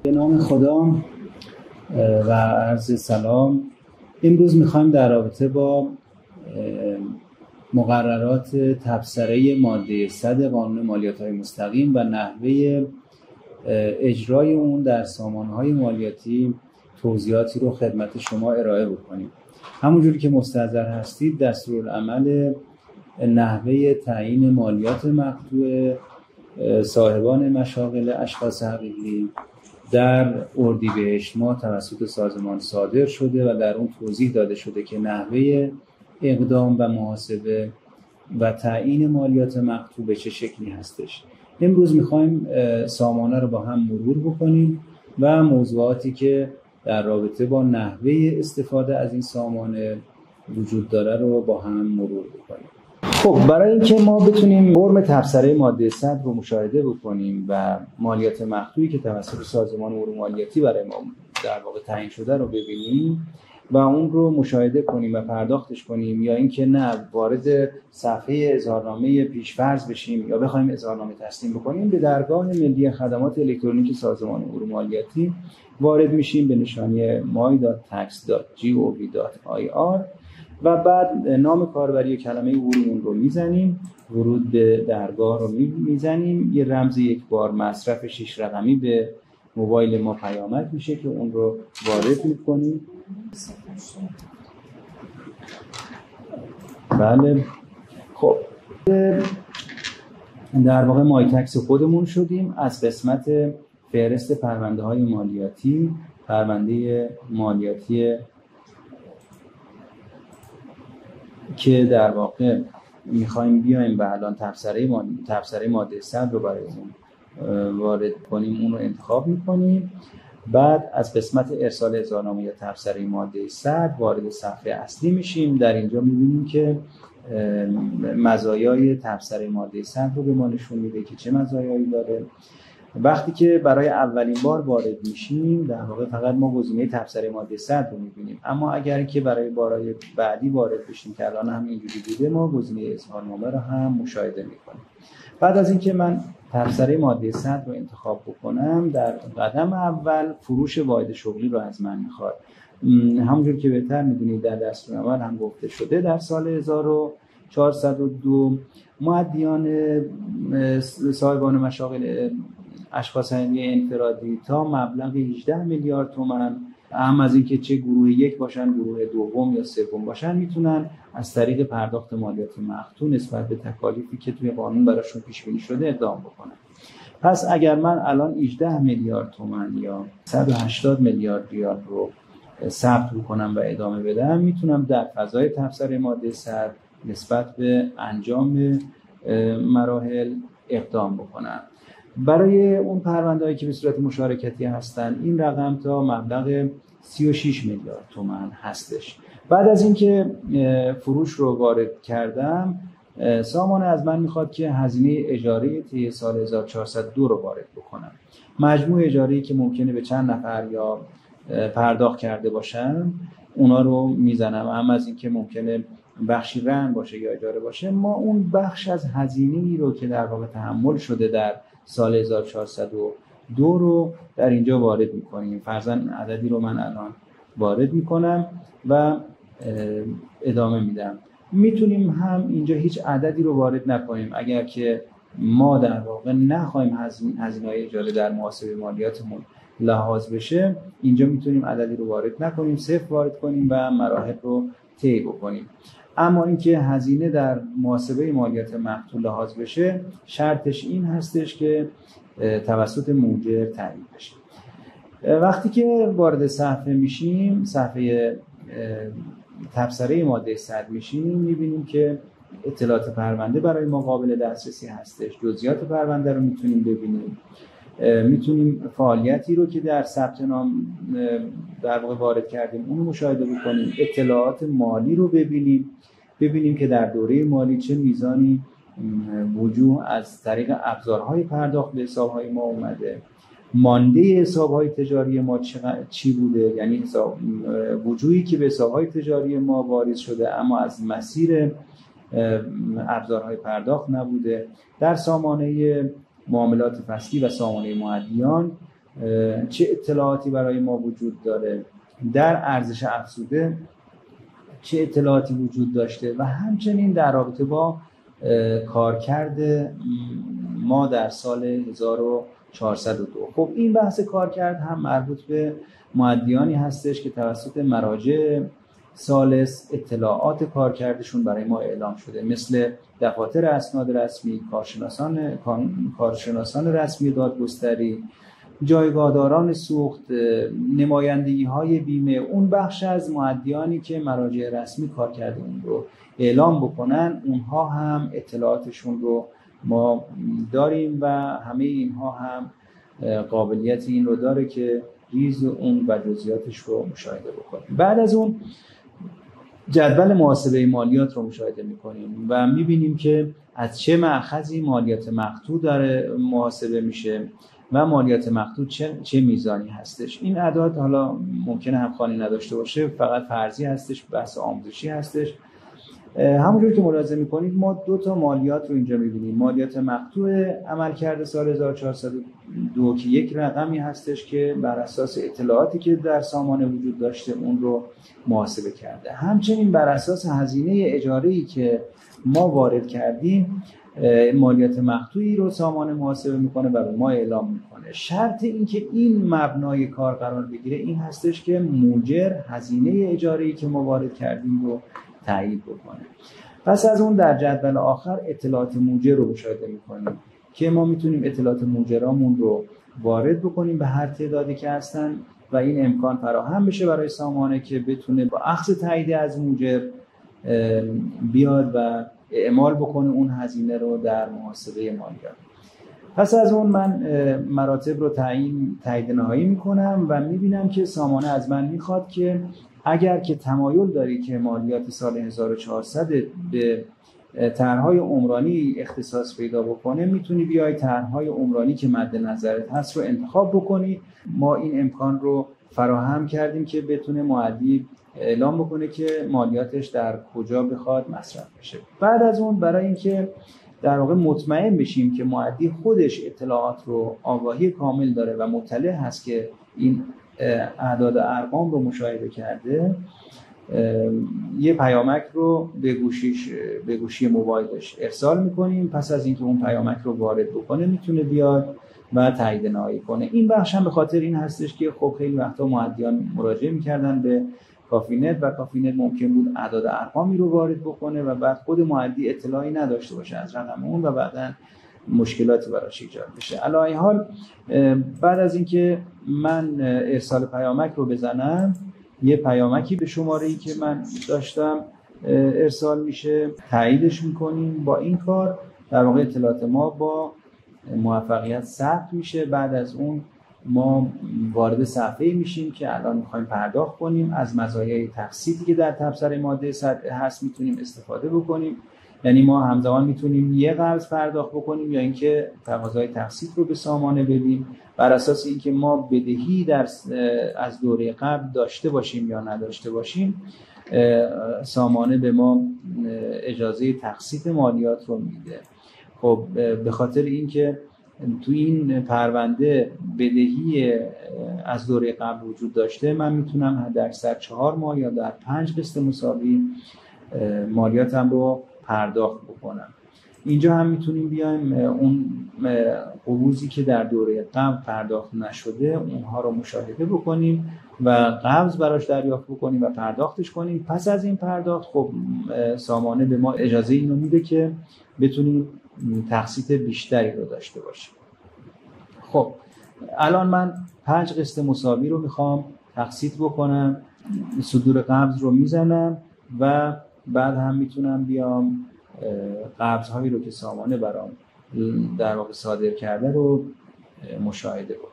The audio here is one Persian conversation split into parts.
به نام خدا و عرض سلام. امروز میخوایم در رابطه با مقررات تبصره ماده 100 قانون مالیات‌های مستقیم و نحوه اجرای اون در سامانه‌های مالیاتی توضیحاتی رو خدمت شما ارائه بکنیم. همونجوری که مستحضر هستید، دستورالعمل نحوه تعیین مالیات مقطوع صاحبان مشاغل اشخاص حقیقی در اردیبهشت ماه توسط سازمان صادر شده و در اون توضیح داده شده که نحوه اقدام و محاسبه و تعیین مالیات مقطوع به چه شکلی هستش. امروز میخوایم سامانه رو با هم مرور بکنیم و موضوعاتی که در رابطه با نحوه استفاده از این سامانه وجود داره رو با هم مرور بکنیم. خب، برای اینکه ما بتونیم فرم تبصره ماده 100 رو مشاهده بکنیم و مالیات مقطوعی که توسط سازمان امور مالیاتی برای ما در واقع تعیین شده رو ببینیم و اون رو مشاهده کنیم و پرداختش کنیم، یا اینکه نه وارد صفحه اظهارنامه پیش‌فرض بشیم یا بخوایم اظهارنامه تسلیم بکنیم، به درگاه ملی خدمات الکترونیکی سازمان امور مالیاتی وارد میشیم به نشانی my.tax.gov.ir و بعد نام کاربری و کلمه ورودمون رو میزنیم، ورود به درگاه رو میزنیم، یه رمز یک بار مصرف 6 رقمی به موبایل ما پیامک میشه که اون رو وارد میکنیم. بله، خب در واقع مای تکس خودمون شدیم. از قسمت فهرست پرونده های مالیاتی، پرونده مالیاتی که در واقع میخوایم بیایم و الان تبصره ماده 100 رو برای اون وارد کنیم، اون رو انتخاب میکنیم. بعد از قسمت ارسال اظهارنامه یا تبصره ماده 100 وارد صفحه اصلی میشیم. در اینجا میبینیم که مزایای تبصره ماده 100 رو به ما نشون میده که چه مزایایی داره. وقتی که برای اولین بار وارد میشیم، در واقع فقط ما گزینه تبصره ماده 100 رو میبینیم، اما اگر که برای بارهای بعدی وارد بشیم که الان هم اینجوری بوده، ما گزینه اظهارنامه رو هم مشاهده میکنیم. بعد از اینکه من تبصره ماده 100 رو انتخاب بکنم، در قدم اول فروش واحد شغلی رو از من میخواد. همونجور که بهتر میدونید در دستورالعمل هم گفته شده در سال 1402 مؤدیان صاحبان مشاغل اشخاص حقیقی انفرادی تا مبلغ 18 میلیارد تومان، هم از اینکه چه گروه یک باشن، گروه دوم یا سوم باشن، میتونن از طریق پرداخت مالیات مقطوع نسبت به تکالیفی که توی قانون براشون پیش بینی شده اقدام بکنن. پس اگر من الان 18 میلیارد تومان یا 180 میلیارد ریال رو ثبت بکنم و ادامه بدم، میتونم در فضای تبصره ماده 100 نسبت به انجام مراحل اقدام بکنم. برای اون پرونده‌هایی که به صورت مشارکتی هستن، این رقم تا مبلغ 36 میلیارد تومان هستش. بعد از اینکه فروش رو وارد کردم، سامانه از من میخواد که هزینه اجاره طی سال 1402 رو وارد بکنم. مجموع اجاره‌ای که ممکنه به چند نفر یا پرداخت کرده باشن، اونا رو میزنم. هم از اینکه ممکنه بخشی رهن باشه یا اجاره باشه، ما اون بخش از هزینه‌ای رو که در واقع تحمل شده در سال 1402 رو در اینجا وارد میکنیم. فرضاً عددی رو من الان وارد میکنم و ادامه میدم. میتونیم هم اینجا هیچ عددی رو وارد نکنیم. اگر که ما در واقع نخواهیم هزینه‌های اجاره در محاسبه مالیاتمون لحاظ بشه، اینجا میتونیم عددی رو وارد نکنیم، صفر وارد کنیم و مراحل رو طی بکنیم. اما اینکه هزینه در محاسبه مالیات مقطوع لحاظ بشه، شرطش این هستش که توسط موجر تعیین بشه. وقتی که وارد صفحه میشیم، صفحه تبصره ماده 100 میشیم، میبینیم که اطلاعات پرونده برای ما قابل دسترسی هستش. جزئیات پرونده رو میتونیم ببینیم. میتونیم فعالیتی رو که در ثبت نام در واقع وارد کردیم اون رو مشاهده بکنیم. اطلاعات مالی رو ببینیم که در دوره مالی چه میزانی وجوه از طریق ابزارهای پرداخت به حسابهای ما اومده، مانده حسابهای تجاری ما چی بوده، یعنی وجوهی که به حسابهای تجاری ما واریز شده اما از مسیر ابزارهای پرداخت نبوده. در سامانه معاملات فصلی و سامانه مؤدیان چه اطلاعاتی برای ما وجود داره، در ارزش افزوده چه اطلاعاتی وجود داشته و همچنین در رابطه با کارکرد ما در سال 1402. خب این بحث کارکرد هم مربوط به مؤدیانی هستش که توسط مراجع ثالث اطلاعات کارکردشون برای ما اعلام شده، مثل دفاتر اسناد رسمی، کارشناسان رسمی دادگستری، جایگاهداران سوخت، نمایندگی‌های بیمه. اون بخش از مؤدیانی که مراجع رسمی کارکرد اون رو اعلام بکنن، اونها هم اطلاعاتشون رو ما داریم و همه اینها هم قابلیت این رو داره که ریز اون و جزئیاتش رو مشاهده بکنیم. بعد از اون جدول محاسبه مالیات رو مشاهده می‌کنیم و می‌بینیم که از چه مأخذی مالیات مقطوع داره محاسبه میشه و مالیات مقطوع چه میزانی هستش. این اعداد حالا ممکنه همخوانی نداشته باشه، فقط فرضی هستش، بحث آموزشی هستش. همونجوری که ملاحظه می‌کنید ما دو تا مالیات رو اینجا می‌بینیم. مالیات مقطوع عملکرد سال 1402 که یک رقمی هستش که بر اساس اطلاعاتی که در سامانه وجود داشته اون رو محاسبه کرده. همچنین بر اساس هزینه اجاره‌ای که ما وارد کردیم مالیات مقطوعی رو سامانه محاسبه میکنه و به ما اعلام میکنه. شرط این که این مبنای کار قرار بگیره این هستش که موجر هزینه اجاره‌ای که ما وارد کردیم رو تایید بکنه. پس از اون در جدول آخر اطلاعات موجر رو مشاهده میکنیم که ما میتونیم اطلاعات موجرامون رو وارد بکنیم به هر تعدادی که هستن و این امکان فراهم بشه برای سامانه که بتونه با اخذ تایید از موجر بیاد و اعمال بکنه اون هزینه رو در محاسبه مالیات. پس از اون من مراتب رو تایید نهایی میکنم و میبینم که سامانه از من میخواد که اگر که تمایل داری که مالیات سال 1400 به طرح‌های عمرانی اختصاص پیدا بکنه، میتونی بیای طرح‌های عمرانی که مد نظرت هست رو انتخاب بکنی. ما این امکان رو فراهم کردیم که بتونه مؤدی اعلام بکنه که مالیاتش در کجا بخواد مصرف بشه. بعد از اون برای اینکه در واقع مطمئن بشیم که مؤدی خودش اطلاعات رو آگاهی کامل داره و مطلع هست که این اعداد و ارقام رو مشاهده کرده، یه پیامک رو به گوشی موبایلش ارسال میکنیم. پس از اینکه اون پیامک رو وارد بکنه میتونه بیاد و تایید نهایی کنه. این بخش هم به خاطر این هستش که خب خیلی وقتا مؤدیان مراجعه میکردن به کافینت و کافینت ممکن بود اعداد و ارقامی رو وارد بکنه و بعد خود مؤدی اطلاعی نداشته باشه از رقم اون و بعداً مشکلاتی براش ایجاد بشه. علی ای حال بعد از اینکه من ارسال پیامک رو بزنم، یه پیامکی به شماره‌ای که من داشتم ارسال میشه، تاییدش میکنیم. با این کار در واقع اطلاعات ما با موفقیت ثبت میشه. بعد از اون ما وارد صفحه‌ای میشیم که الان میخوایم پرداخت کنیم. از مزایای تقسیطی که در تبصره ماده هست میتونیم استفاده بکنیم. یعنی ما همزمان میتونیم یه قرض پرداخت بکنیم یا اینکه تقاضای تقسیط رو به سامانه بدیم بر اساس اینکه ما بدهی از دوره قبل داشته باشیم یا نداشته باشیم. سامانه به ما اجازه تقسیط مالیات رو میده. خب به خاطر اینکه تو این پرونده بدهی از دوره قبل وجود داشته، من میتونم در 4 ماه یا در 5 قسط مساوی مالیاتم رو پرداخت بکنم. اینجا هم میتونیم بیایم اون قبوزی که در دوره قبل پرداخت نشده اونها رو مشاهده بکنیم و قبض براش دریافت بکنیم و پرداختش کنیم. پس از این پرداخت خب سامانه به ما اجازه اینو میده که بتونیم تقسیط بیشتری رو داشته باشیم. خب الان من 5 قسط مساوی رو میخوام تقسیط بکنم، صدور قبض رو میزنم و بعد هم میتونم بیام قبض‌هایی رو که سامانه برام در واقع صادر کرده رو مشاهده کنم.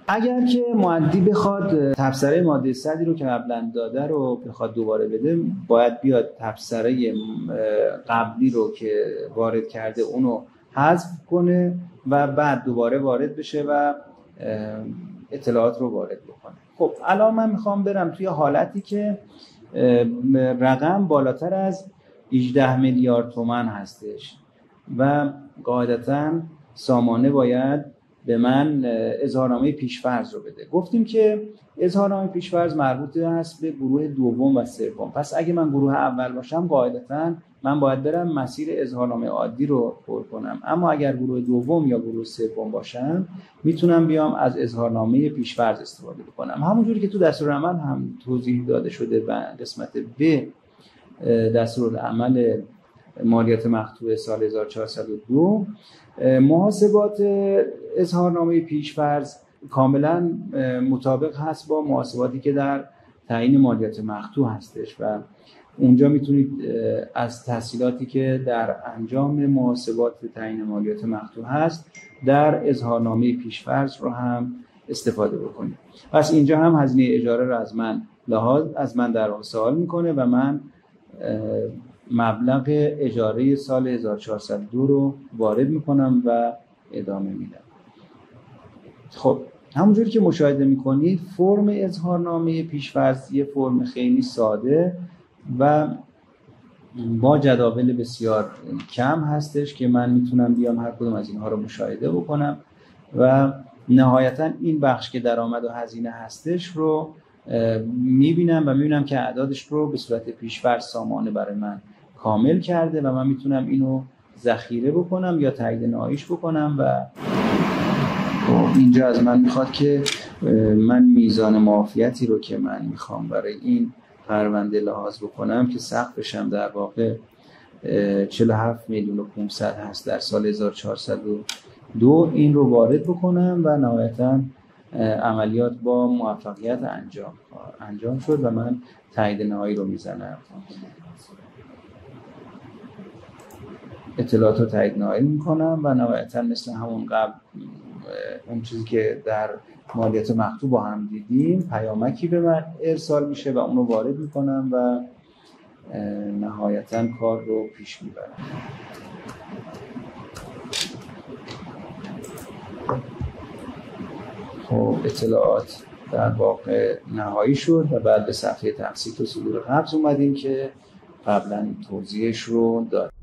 اگر که مؤدی بخواد تبصره ماده 100 رو که قبلا داده رو بخواد دوباره بده، باید بیاد تبصره قبلی رو که وارد کرده اونو حذف کنه و بعد دوباره وارد بشه و اطلاعات رو وارد بکنه. خب الان من میخوام برم توی حالتی که رقم بالاتر از 18 میلیارد تومان هستش و قاعدتاً سامانه باید به من اظهارنامه پیش‌فرض رو بده. گفتیم که اظهارنامه پیش‌فرض مربوط هست به گروه دوم و سوم. پس اگه من گروه اول باشم قاعدتاً من باید برم مسیر اظهارنامه عادی رو پر کنم، اما اگر گروه دوم یا گروه سوم باشم میتونم بیام از اظهارنامه پیش‌فرض استفاده بکنم. همونجوری که تو دستورالعمل هم توضیح داده شده و قسمت ب دستورالعمل مالیات مقطوعه سال 1402 محاسبات اظهارنامه پیش‌فرض کاملا مطابق هست با محاسباتی که در تعیین مالیات مقطوع هستش و اونجا میتونید از تحصیلاتی که در انجام محاسبات تعیین مالیات مقطوع هست در اظهارنامه پیش‌فرض رو هم استفاده بکنید. پس اینجا هم هزینه اجاره رو از من در واقع سوال میکنه و من مبلغ اجاره سال 1402 رو وارد میکنم و ادامه میدم. خب همونجوری که مشاهده میکنید فرم اظهارنامه پیش‌فرض یه فرم خیلی ساده و با جداول بسیار کم هستش که من میتونم بیام هر کدوم از اینها رو مشاهده بکنم و نهایتا این بخش که درآمد و هزینه هستش رو میبینم و میبینم که اعدادش رو به صورت پیش‌فرض سامانه برای من کامل کرده و من میتونم اینو ذخیره بکنم یا تایید نهاییش بکنم و اینجا از من میخواد که من میزان معافیتی رو که من میخوام برای این پرونده لحاظ بکنم که سقفشم در واقع 47,500,000 هست در سال 1402 این رو وارد بکنم و نهایتاً عملیات با موفقیت انجام شد و من تایید نهایی رو میزنم. اطلاعات رو تایید نهایی میکنم و نهایتاً مثل همون قبل اون چیزی که در مالیات مقطوع با هم دیدیم پیامکی به من ارسال میشه و اون رو وارد میکنم و نهایتاً کار رو پیش میبرم. خب اطلاعات در واقع نهایی شد و بعد به صفحه تقسیط و صدور قبض اومدیم که قبلا توضیحش رو دادیم.